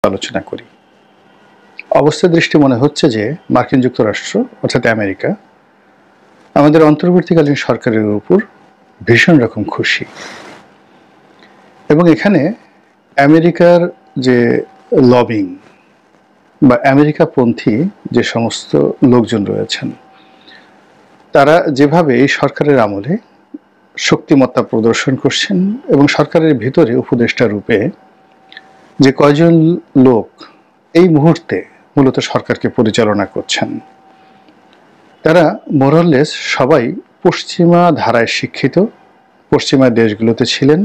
আলোচনা করি। অবস্থার দৃষ্টি মনে হচ্ছে যে মার্কিন যুক্তরাষ্ট্র অর্থাৎ আমেরিকা আমাদের অন্তর্বর্তীকালীন সরকারের উপর ভীষণ রকম খুশি, এবং এখানে আমেরিকার যে লবিং বা আমেরিকাপন্থী যে সমস্ত লোকজন রয়েছেন, তারা যেভাবে এই সরকারের আমলে শক্তিমত্তা প্রদর্শন করছেন এবং সরকারের ভিতরে উপদেষ্টা রূপে যে কয়জন লোক এই মুহূর্তে মূলত সরকারকে পরিচালনা করছেন, তারা মোরাললেস সবাই পশ্চিমা ধারায় শিক্ষিত, পশ্চিমা দেশগুলোতে ছিলেন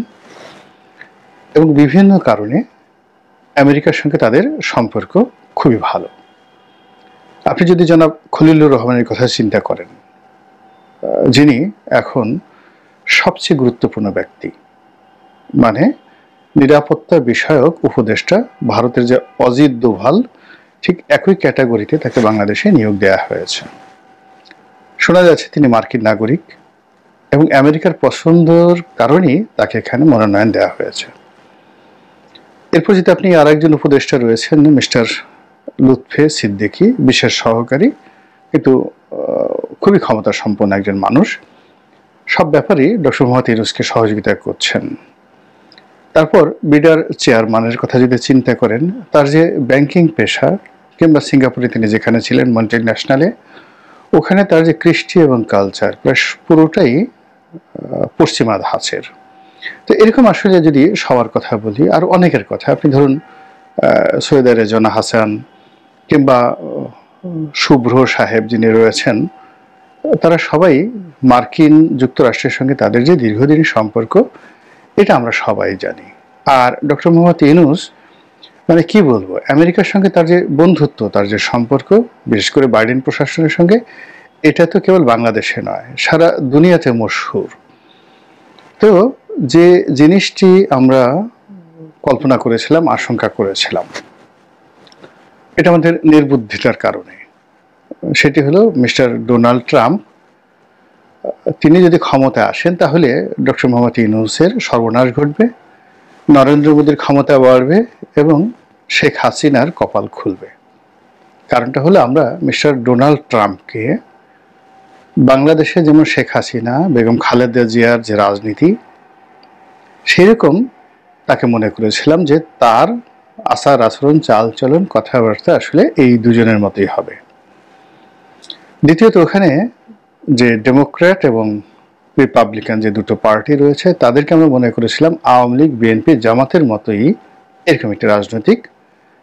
এবং বিভিন্ন কারণে আমেরিকার সঙ্গে তাদের সম্পর্ক খুবই ভালো। আপনি যদি জনাব খলিলুর রহমানের কথা চিন্তা করেন, যিনি এখন সবচেয়ে গুরুত্বপূর্ণ ব্যক্তি, মানে নিরাপত্তা বিষয়ক উপদেষ্টা, ভারতের যে অজিত দোভাল, ঠিক একই ক্যাটাগরিতে তাকে বাংলাদেশে নিয়োগ দেওয়া হয়েছে। শোনা যাচ্ছে তিনি মার্কিন নাগরিক এবং আমেরিকার পছন্দের কারণেই তাকে এখানে মনোনয়ন দেওয়া হয়েছে। এরপর যদি আপনি আর একজন উপদেষ্টা রয়েছেন মিস্টার লুৎফে সিদ্দিকী, বিশেষ সহকারী, কিন্তু খুবই ক্ষমতা সম্পন্ন একজন মানুষ, সব ব্যাপারেই ডক্টর মোহাম্মদ ইউনূসকে সহযোগিতা করছেন। তারপর বিডার চেয়ারম্যানের কথা যদি চিন্তা করেন, তার যে ব্যাংকিং পেশা, কিংবা সিঙ্গাপুরে তিনি যেখানে ছিলেন মন্টেগ ন্যাশনালে, ওখানে তার যে কৃষ্টি এবং কালচার প্রায় পুরোটাই পশ্চিমা ধাঁচের। তো এরকম আসলে যদি সবার কথা বলি, আর অনেকের কথা, আপনি ধরুন সৈয়দা রেজওয়ানা হাসান কিংবা শুভ্র সাহেব যিনি রয়েছেন, তারা সবাই মার্কিন যুক্তরাষ্ট্রের সঙ্গে তাদের যে দীর্ঘদিনের সম্পর্ক, এটা আমরা সবাই জানি। আর ডক্টর মোহাম্মদ ইউনূস মানে কি বলবো, আমেরিকার সঙ্গে তার যে বন্ধুত্ব, তার যে সম্পর্ক, বিশেষ করে বাইডেন প্রশাসনের সঙ্গে, এটা তো কেবল বাংলাদেশে নয়, সারা দুনিয়াতে মশহুর। তো যে জিনিসটি আমরা কল্পনা করেছিলাম, আশঙ্কা করেছিলাম, এটা আমাদের নির্বুদ্ধিতার কারণে, সেটি হলো মিস্টার ডোনাল্ড ট্রাম্প তিনি যদি ক্ষমতায় আসেন তাহলে ডক্টর মোহাম্মদ ইউনূসের সর্বনাশ ঘটবে, নরেন্দ্র মোদীর ক্ষমতা বাড়বে এবং শেখ হাসিনার কপাল খুলবে। কারণটা হলো আমরা মিস্টার ডোনাল্ড ট্রাম্পকে বাংলাদেশে যেমন শেখ হাসিনা, বেগম খালেদা জিয়ার যে রাজনীতি, সেরকম তাকে মনে করেছিলাম যে তার আচার আচরণ, চাল চলন, কথাবার্তা আসলে এই দুজনের মতোই হবে। দ্বিতীয়ত, ওখানে যে ডেমোক্র্যাট এবং রিপাবলিকান যে দুটো পার্টি রয়েছে, তাদেরকে আমরা মনে করেছিলাম আওয়ামী লীগ, বিএনপি, জামাতের মতোই এরকম একটি রাজনৈতিক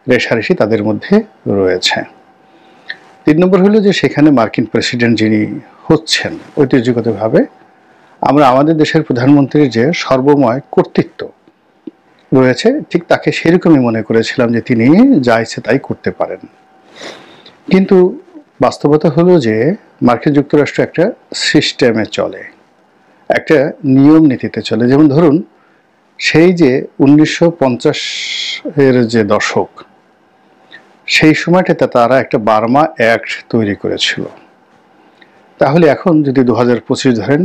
রেষারেষি তাদের মধ্যে রয়েছে। 3 নম্বর হলো যে সেখানে মার্কিন প্রেসিডেন্ট যিনি হচ্ছেন, ঐতিহ্যগতভাবে আমরা আমাদের দেশের প্রধানমন্ত্রীর যে সর্বময় কর্তৃত্ব রয়েছে, ঠিক তাকে সেরকমই মনে করেছিলাম যে তিনি যা ইচ্ছে তাই করতে পারেন। কিন্তু বাস্তবতা হলো যে মার্কিন যুক্তরাষ্ট্র একটা সিস্টেমে চলে, একটা নিয়ম নীতিতে চলে। যেমন ধরুন, সেই যে 1950-এর যে দশক, সেই সময়টাতে তারা একটা বার্মা অ্যাক্ট তৈরি করেছিল। তাহলে এখন যদি 2025 ধরেন,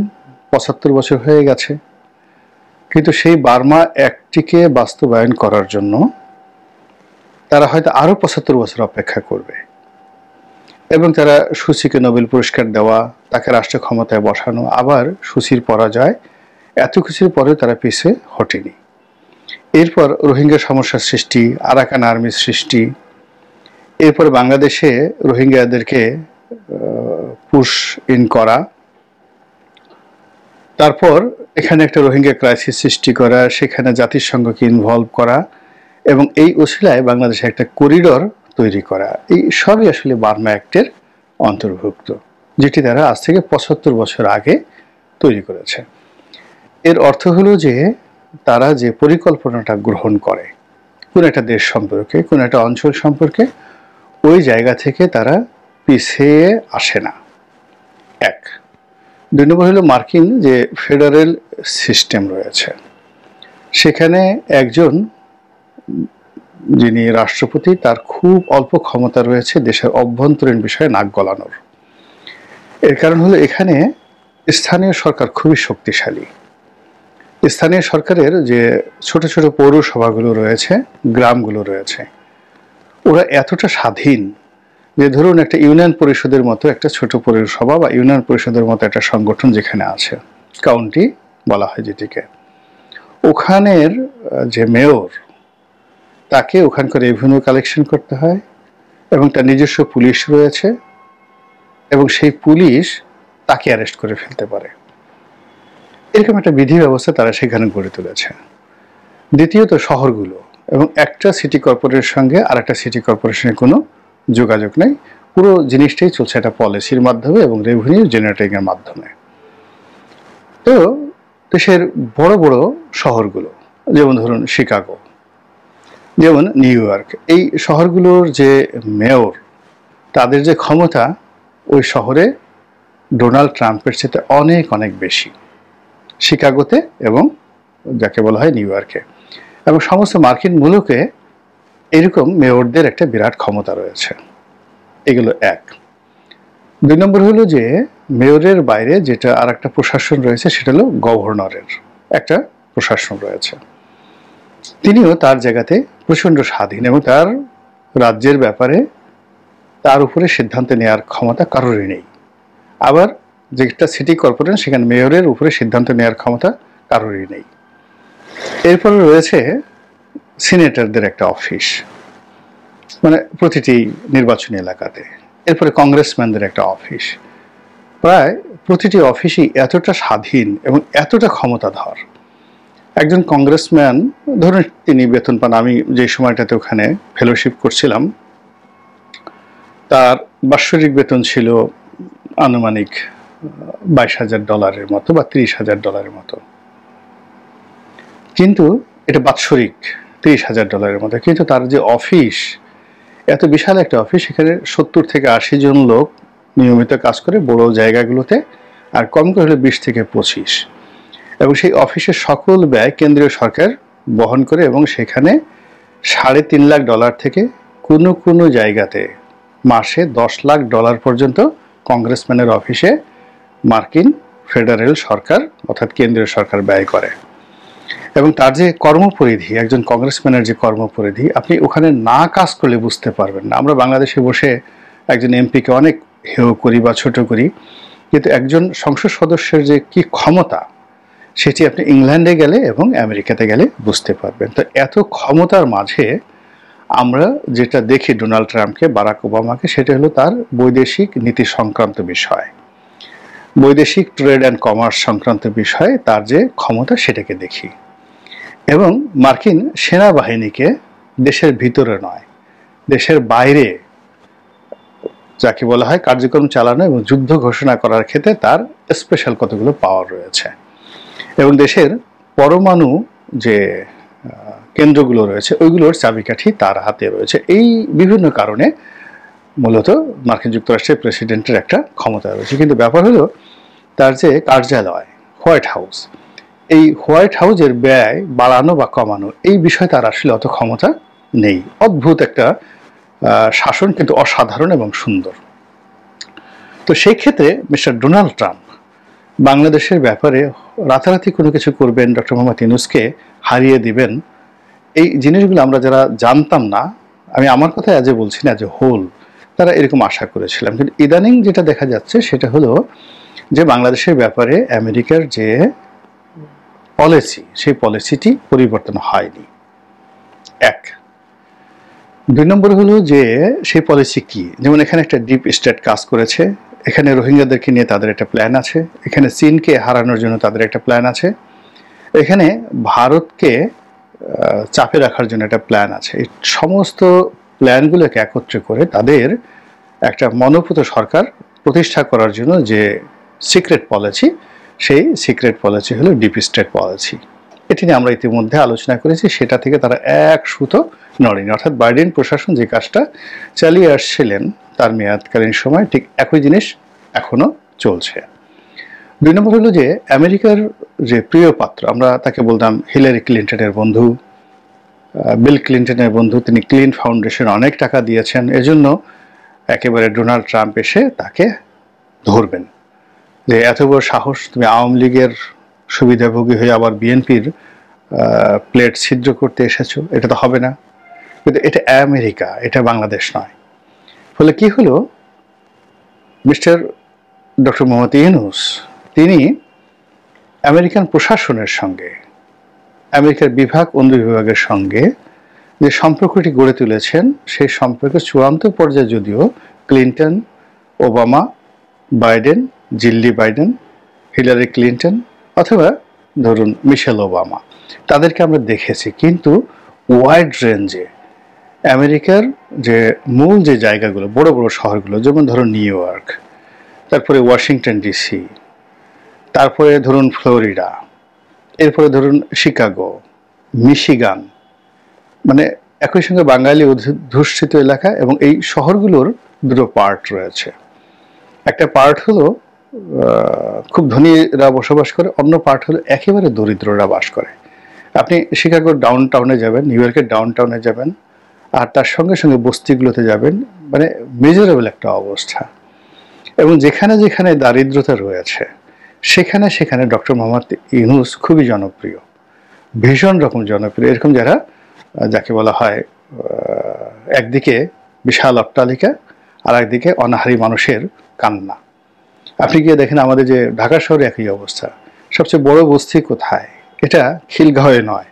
75 বছর হয়ে গেছে, কিন্তু সেই বার্মা অ্যাক্টটিকে বাস্তবায়ন করার জন্য তারা হয়তো আরও 75 বছর অপেক্ষা করবে, এবং তারা সুচিকে নোবেল পুরস্কার দেওয়া, তাকে রাষ্ট্র ক্ষমতায় বসানো, আবার সুচির পরাজয়, এত কিছুর পরেও তারা পিছে হটেনি। এরপর রোহিঙ্গা সমস্যার সৃষ্টি, আরাকান আর্মির সৃষ্টি, এরপর বাংলাদেশে রোহিঙ্গাদেরকে পুশ ইন করা, তারপর এখানে একটা রোহিঙ্গা ক্রাইসিস সৃষ্টি করা, সেখানে জাতিসংঘকে ইনভলভ করা, এবং এই ওসিলায় বাংলাদেশে একটা করিডর তৈরি করা, এই সবই আসলে বার্মা অ্যাক্টের অন্তর্ভুক্ত, যেটি তারা আজ থেকে 75 বছর আগে তৈরি করেছে। এর অর্থ হলো যে তারা যে পরিকল্পনাটা গ্রহণ করে কোন একটা দেশ সম্পর্কে, কোন একটা অঞ্চল সম্পর্কে, ওই জায়গা থেকে তারা পিছিয়ে আসে না। 1। 2 নম্বর হলো মার্কিন যে ফেডারেল সিস্টেম রয়েছে, সেখানে একজন যিনি রাষ্ট্রপতি, তার খুব অল্প ক্ষমতা রয়েছে দেশের অভ্যন্তরীণ বিষয়ে নাক গলানোর। এর কারণ হলো এখানে স্থানীয় সরকার খুবই শক্তিশালী। স্থানীয় সরকারের যে ছোট ছোট পৌরসভাগুলো রয়েছে, গ্রামগুলো রয়েছে, ওরা এতটা স্বাধীন যে ধরুন একটা ইউনিয়ন পরিষদের মতো একটা ছোট পৌরসভা বা ইউনিয়ন পরিষদের মতো একটা সংগঠন যেখানে আছে, কাউন্টি বলা হয় যেটিকে, ওখানের যে মেয়র তাকে ওখানকার রেভিনিউ কালেকশন করতে হয় এবং তার নিজস্ব পুলিশ রয়েছে এবং সেই পুলিশ তাকে অ্যারেস্ট করে ফেলতে পারে। এরকম একটা বিধি ব্যবস্থা তারা সেখানে গড়ে তুলেছে। দ্বিতীয়ত শহরগুলো, এবং একটা সিটি কর্পোরেশনের সঙ্গে আর একটা সিটি কর্পোরেশনের কোনো যোগাযোগ নেই, পুরো জিনিসটাই চলছে একটা পলিসির মাধ্যমে এবং রেভিনিউ জেনারেটিংয়ের মাধ্যমে। তো দেশের বড় বড় শহরগুলো, যেমন ধরুন শিকাগো, যেমন নিউ ইয়র্ক, এই শহরগুলোর যে মেয়র তাদের যে ক্ষমতা ওই শহরে ডোনাল্ড ট্রাম্পের চেয়ে অনেক অনেক বেশি, শিকাগোতে এবং যাকে বলা হয় নিউ ইয়র্কে। এবং সমস্ত মার্কিন মুলুকে এরকম মেয়রদের একটা বিরাট ক্ষমতা রয়েছে। এগুলো এক। 2 নম্বর হলো যে মেয়রের বাইরে যেটা আর একটা প্রশাসন রয়েছে সেটা হলো গভর্নরের একটা প্রশাসন রয়েছে। তিনিও তার জায়গাতে প্রচণ্ড স্বাধীন এবং তার রাজ্যের ব্যাপারে তার উপরে সিদ্ধান্ত নেওয়ার ক্ষমতা কারোরই নেই। আবার যেটা সিটি কর্পোরেশন সেখানে মেয়রের উপরে সিদ্ধান্ত নেওয়ার ক্ষমতা কারোরই নেই। এরপরে রয়েছে সিনেটরদের একটা অফিস, মানে প্রতিটি নির্বাচনী এলাকাতে। এরপরে কংগ্রেসম্যানদের একটা অফিস। প্রায় প্রতিটি অফিসই এতটা স্বাধীন এবং এতটা ক্ষমতাধর। একজন কংগ্রেসম্যান ধরুন তিনি বেতন পান, আমি যে সময়টাতে ওখানে ফেলোশিপ করছিলাম তার বাৎসরিক বেতন ছিল আনুমানিক $22,000 মতো বা $30,000 মতো, কিন্তু এটা বাৎসরিক $30,000 মতো। কিন্তু তার যে অফিস, এত বিশাল একটা অফিস, সেখানে 70 থেকে 80 জন লোক নিয়মিত কাজ করে বড় জায়গাগুলোতে, আর কম করে হলে 20 থেকে 25। এবং সেই অফিসের সকল ব্যয় কেন্দ্রীয় সরকার বহন করে এবং সেখানে $3.5 লাখ থেকে কোনো কোনো জায়গাতে মাসে $10 লাখ পর্যন্ত কংগ্রেসম্যানের অফিসে মার্কিন ফেডারেল সরকার অর্থাৎ কেন্দ্রীয় সরকার ব্যয় করে। এবং তার যে কর্মপরিধি, একজন কংগ্রেসম্যানের যে কর্মপরিধি, আপনি ওখানে না কাজ করলে বুঝতে পারবেন না। আমরা বাংলাদেশে বসে একজন এমপিকে অনেক হেয় করি বা ছোট করি, কিন্তু একজন সংসদ সদস্যের যে কি ক্ষমতা সেটি আপনি ইংল্যান্ডে গেলে এবং আমেরিকাতে গেলে বুঝতে পারবেন। তো এত ক্ষমতার মাঝে আমরা যেটা দেখি ডোনাল্ড ট্রাম্পকে, বারাক ওবামাকে, সেটা হলো তার বৈদেশিক নীতি সংক্রান্ত বিষয়, বৈদেশিক ট্রেড অ্যান্ড কমার্স সংক্রান্ত বিষয়ে তার যে ক্ষমতা সেটাকে দেখি। এবং মার্কিন সেনাবাহিনীকে দেশের ভিতরে নয়, দেশের বাইরে যাকে বলা হয় কার্যক্রম চালানো এবং যুদ্ধ ঘোষণা করার ক্ষেত্রে তার স্পেশাল কতগুলো পাওয়ার রয়েছে। এবং দেশের পরমাণু যে কেন্দ্রগুলো রয়েছে ওইগুলোর চাবিকাঠি তার হাতে রয়েছে। এই বিভিন্ন কারণে মূলত মার্কিন যুক্তরাষ্ট্রের প্রেসিডেন্টের একটা ক্ষমতা রয়েছে। কিন্তু ব্যাপার হলো তার যে কার্যালয় হোয়াইট হাউস, এই হোয়াইট হাউসের ব্যয় বাড়ানো বা কমানো এই বিষয়ে তার আসলে অত ক্ষমতা নেই। অদ্ভুত একটা শাসন, কিন্তু অসাধারণ এবং সুন্দর। তো সেই ক্ষেত্রে মিস্টার ডোনাল্ড ট্রাম্প বাংলাদেশের ব্যাপারে রাতারাতি কোনো কিছু করবেন, ডক্টর মোহাম্মদ ইউনূসকে হারিয়ে দিবেন, এই জিনিসগুলো আমরা যারা জানতাম না, আমি আমার কথা আজে বলছি না, যে হোল তারা এরকম আশা করেছিলাম। কিন্তু ইদানিং যেটা দেখা যাচ্ছে সেটা হলো যে বাংলাদেশের ব্যাপারে আমেরিকার যে পলিসি, সেই পলিসিটি পরিবর্তন হয়নি। 1। 2 নম্বর হলো যে সেই পলিসি কি, যেমন এখানে একটা ডিপ স্টেট কাজ করেছে, এখানে রোহিঙ্গাদেরকে নিয়ে তাদের একটা প্ল্যান আছে, এখানে চীনকে হারানোর জন্য তাদের একটা প্ল্যান আছে, এখানে ভারতকে চাপে রাখার জন্য একটা প্ল্যান আছে। এই সমস্ত প্ল্যানগুলোকে একত্রে করে তাদের একটা মনোপুত সরকার প্রতিষ্ঠা করার জন্য যে সিক্রেট পলিসি, সেই সিক্রেট পলিসি হলো ডিপ স্টেট পলিসি। এটি নিয়ে আমরা ইতিমধ্যে আলোচনা করেছি, সেটা থেকে তারা এক সুতো নড়েনি। অর্থাৎ বাইডেন প্রশাসন যে কাজটা চালিয়ে আসছিলেন তার মেয়াদকালীন সময়, ঠিক একই জিনিস এখনো চলছে। 2 নম্বর হলো যে আমেরিকার যে প্রিয় পাত্র, আমরা তাকে বলতাম হিলারি ক্লিন্টনের বন্ধু, বিল ক্লিন্টনের বন্ধু, তিনি ক্লিন ফাউন্ডেশন অনেক টাকা দিয়েছেন, এজন্য একেবারে ডোনাল্ড ট্রাম্প এসে তাকে ধরবেন যে এত বড় সাহস, তুমি আওয়ামী লীগের সুবিধাভোগী হয়ে আবার বিএনপির প্লেট ছিদ্র করতে এসেছো, এটা তো হবে না। কিন্তু এটা আমেরিকা, এটা বাংলাদেশ নয়। ফলে কি হলো, মিস্টার ডক্টর মোহাম্মদ ইউনূস তিনি আমেরিকান প্রশাসনের সঙ্গে, আমেরিকার বিভাগ অনুবিভাগের সঙ্গে যে সম্পর্কটি গড়ে তুলেছেন, সেই সম্পর্কের চূড়ান্ত পর্যায়ে যদিও Clinton, Obama, Biden, Jill Biden, Hillary Clinton অথবা ধরুন মিশেল ওবামা, তাদেরকে আমরা দেখেছি। কিন্তু ওয়াইড রেঞ্জে আমেরিকার যে মূল যে জায়গাগুলো, বড় বড় শহরগুলো, যেমন ধরুন নিউ ইয়র্ক, তারপরে ওয়াশিংটন ডিসি, তারপরে ধরুন ফ্লোরিডা, এরপরে ধরুন শিকাগো, মিশিগান, মানে একই সঙ্গে বাঙালি অধ্যুষিত এলাকা, এবং এই শহরগুলোর দুটো পার্ট রয়েছে। একটা পার্ট হলো খুব ধনীরা বসবাস করে, অন্য পার্ট হলো একেবারে দরিদ্ররা বাস করে। আপনি শিকাগোর ডাউন টাউনে যাবেন, নিউ ইয়র্কের ডাউন টাউনে যাবেন, আর তার সঙ্গে সঙ্গে বস্তিগুলোতে যাবেন, মানে মেজারেবল একটা অবস্থা। এবং যেখানে যেখানে দারিদ্রতা রয়েছে সেখানে সেখানে ডক্টর মোহাম্মদ ইউনূস খুবই জনপ্রিয়, ভীষণ রকম জনপ্রিয়। এরকম যারা, যাকে বলা হয় একদিকে বিশাল অট্টালিকা আর একদিকে অনাহারী মানুষের কান্না। আপনি গিয়ে দেখেন আমাদের যে ঢাকা শহরে একই অবস্থা। সবচেয়ে বড় বস্তি কোথায়? এটা খিলগাঁওয়ে নয়,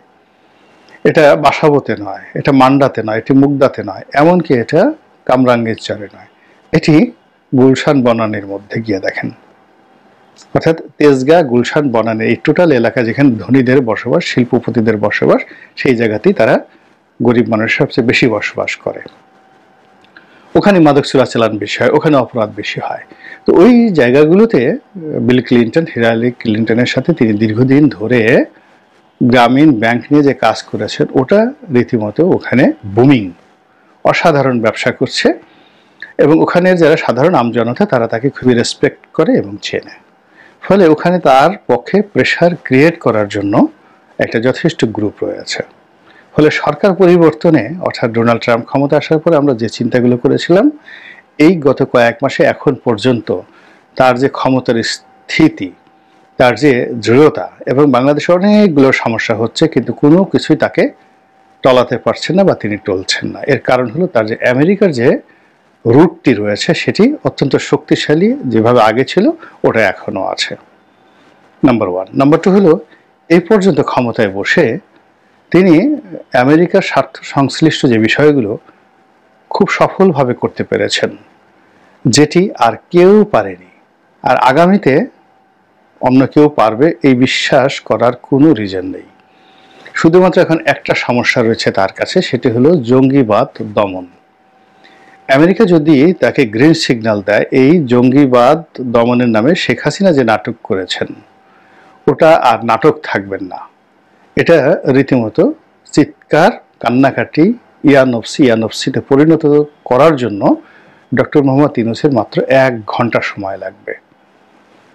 এটা বাসাবোতে নয়, এটা মান্ডাতে নয়, এটি মুগদাতে নয়, এমনকি এটা কামরাঙ্গীরচরে নয়, এটি গুলশান বনানীর মধ্যে গিয়ে দেখেন। অর্থাৎ তেজগাঁ, গুলশান, বনানী, এই টোটাল এলাকা যেখানে ধনীদের বসবাস, শিল্পপতিদের বসবাস, সেই জায়গাতেই তারা গরিব মানুষ সবচেয়ে বেশি বসবাস করে। ওখানে মাদক চোরাচালান বেশি হয়, ওখানে অপরাধ বেশি হয়। তো ওই জায়গাগুলোতে বিল ক্লিন্টন, হিলারি ক্লিন্টনের সাথে তিনি দীর্ঘদিন ধরে গ্রামীণ ব্যাংক নিয়ে যে কাজ করেছেন, ওটা রীতিমতো ওখানে বুমিং, অসাধারণ ব্যবসা করছে। এবং ওখানে যারা সাধারণ আমজনতা তারা তাকে খুবই রেসপেক্ট করে এবং চেনে। ফলে ওখানে তার পক্ষে প্রেশার ক্রিয়েট করার জন্য একটা যথেষ্ট গ্রুপ রয়েছে। ফলে সরকার পরিবর্তনে, অর্থাৎ ডোনাল্ড ট্রাম্প ক্ষমতা আসার পরে আমরা যে চিন্তাগুলো করেছিলাম, এই গত কয়েক মাসে এখন পর্যন্ত তার যে ক্ষমতার স্থিতি, তার যে দৃঢ়তা, এবং বাংলাদেশে অনেকগুলো সমস্যা হচ্ছে কিন্তু কোনো কিছুই তাকে টলাতে পারছেন না বা তিনি টলছেন না। এর কারণ হলো তার যে আমেরিকার যে রুটটি রয়েছে সেটি অত্যন্ত শক্তিশালী, যেভাবে আগে ছিল ওটা এখনও আছে, নাম্বার ওয়ান। নাম্বার টু হলো এই পর্যন্ত ক্ষমতায় বসে তিনি আমেরিকার স্বার্থ সংশ্লিষ্ট যে বিষয়গুলো খুব সফলভাবে করতে পেরেছেন, যেটি আর কেউ পারেনি, আর আগামীতে অন্য কেউ পারবে এই বিশ্বাস করার কোনো রিজন নেই। শুধুমাত্র এখন একটা সমস্যা রয়েছে তার কাছে, সেটি হলো জঙ্গিবাদ দমন। আমেরিকা যদি তাকে গ্রিন সিগন্যাল দেয়, এই জঙ্গিবাদ দমনের নামে শেখ হাসিনা যে নাটক করেছেন ওটা আর নাটক থাকবেন না। এটা রীতিমতো চিৎকার, কান্নাকাটি, ইয়ানফসি ইয়ানফসিতে পরিণত করার জন্য ডক্টর মোহাম্মদ ইউনূসের মাত্র 1 ঘন্টা সময় লাগবে।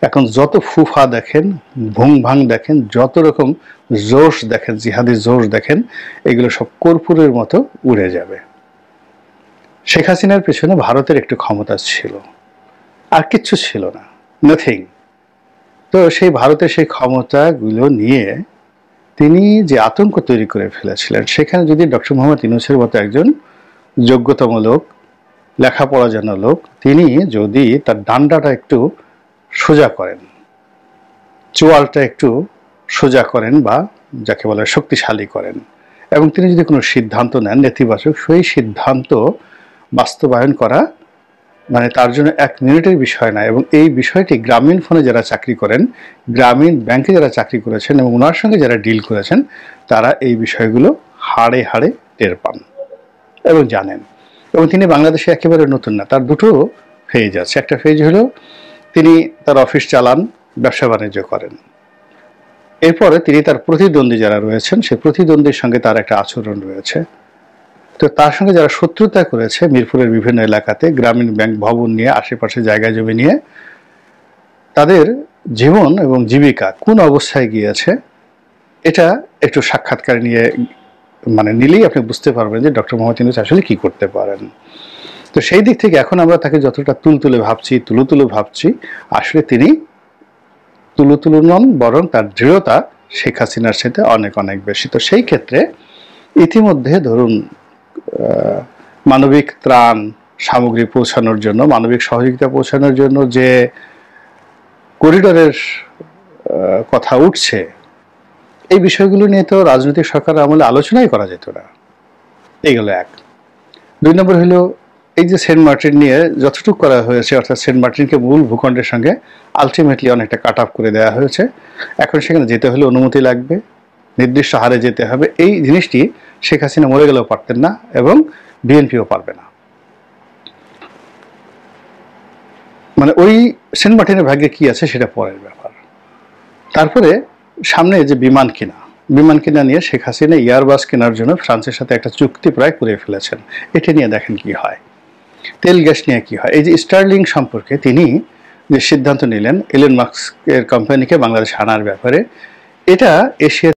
এখন যত ফুফা দেখেন, ভুং ভাং দেখেন, যত রকম জোশ দেখেন, জিহাদি জোশ দেখেন, এগুলো সব কর্পূরের মতো উড়ে যাবে। শেখ হাসিনার পেছনে ভারতের একটু ক্ষমতা ছিল, আর কিচ্ছু ছিল না, নাথিং। তো সেই ভারতের সেই ক্ষমতাগুলো নিয়ে তিনি যে আতঙ্ক তৈরি করে ফেলেছিলেন, সেখানে যদি ডক্টর মোহাম্মদ ইউনূসের মতো একজন যোগ্যতম লোক, লেখাপড়া জানা লোক, তিনি যদি তার ডান্ডাটা একটু সোজা করেন, চোয়ালটা একটু সোজা করেন, বা যাকে বলে শক্তিশালী করেন, এবং তিনি যদি কোনো সিদ্ধান্ত নেন নেতিবাচক, সেই সিদ্ধান্ত বাস্তবায়ন করা মানে তার জন্য 1 মিনিটের বিষয় না। এবং এই বিষয়টি গ্রামীণ ফোনে যারা চাকরি করেন, গ্রামীণ ব্যাংকে যারা চাকরি করেছেন এবং ওনার সঙ্গে যারা ডিল করেছেন, তারা এই বিষয়গুলো হাড়ে হাড়ে টের পান এবং জানেন। এবং তিনি বাংলাদেশে একেবারে নতুন না, তার দুটো ফেজ আছে। একটা ফেজ হলো তিনি তার অফিস চালান, ব্যবসা বাণিজ্য করেন, এরপরে তিনি তার প্রতিদ্বন্দ্বী যারা রয়েছেন সেই প্রতিদ্বন্দ্বীর সঙ্গে তার একটা আচরণ রয়েছে। তো তার সঙ্গে যারা শত্রুতা করেছে মিরপুরের বিভিন্ন এলাকাতে, গ্রামীণ ব্যাংক ভবন নিয়ে, আশেপাশে জায়গা জমি নিয়ে, তাদের জীবন এবং জীবিকা কোন অবস্থায় গিয়েছে, এটা একটু সাক্ষাৎকার নিয়ে মানে নিলেই আপনি বুঝতে পারবেন যে ডক্টর মোহাম্মদ ইউনূস আসলে কি করতে পারেন। তো সেই দিক থেকে এখন আমরা তাকে যতটা তুলতুলে ভাবছি, আসলে তিনি তুলতুলু নন, বরং তার দৃঢ়তা শেখ হাসিনার সাথে অনেক অনেক বেশি। তো সেই ক্ষেত্রে ইতিমধ্যে ধরুন মানবিক ত্রাণ সামগ্রী পৌঁছানোর জন্য, মানবিক সহযোগিতা পৌঁছানোর জন্য যে করিডোরের কথা উঠছে, এই বিষয়গুলো নিয়ে তো রাজনৈতিক সরকার আমলে আলোচনাই করা যেত না। এইগুলো এক। 2 নম্বর হলো এই যে সেন্ট মার্টিন নিয়ে যতটুকু করা হয়েছে, অর্থাৎ সেন্ট মার্টিনকে মূল ভূখণ্ডের সঙ্গে আলটিমেটলি অনেকটা কাট অফ করে দেওয়া হয়েছে। এখন সেখানে যেতে হলে অনুমতি লাগবে, নির্দিষ্ট হারে যেতে হবে। এই জিনিসটি শেখ হাসিনা মরে গেলেও পারতেন না এবং বিএনপিও পারবে না। মানে ওই সেন্ট মার্টিনের ভাগ্যে কি আছে সেটা পরের ব্যাপার। তারপরে সামনে যে বিমান কিনা নিয়ে শেখ হাসিনা এয়ারবাস কেনার জন্য ফ্রান্সের সাথে একটা চুক্তি প্রায় করে ফেলেছেন। এটা নিয়ে দেখেন কি হয়। তেল গ্যাস নিয়ে কি হয়। এই যে স্টারলিং সম্পর্কে তিনি যে সিদ্ধান্ত নিলেন এলন মাস্কের কোম্পানিকে বাংলাদেশে আনার ব্যাপারে, এটা এশিয়া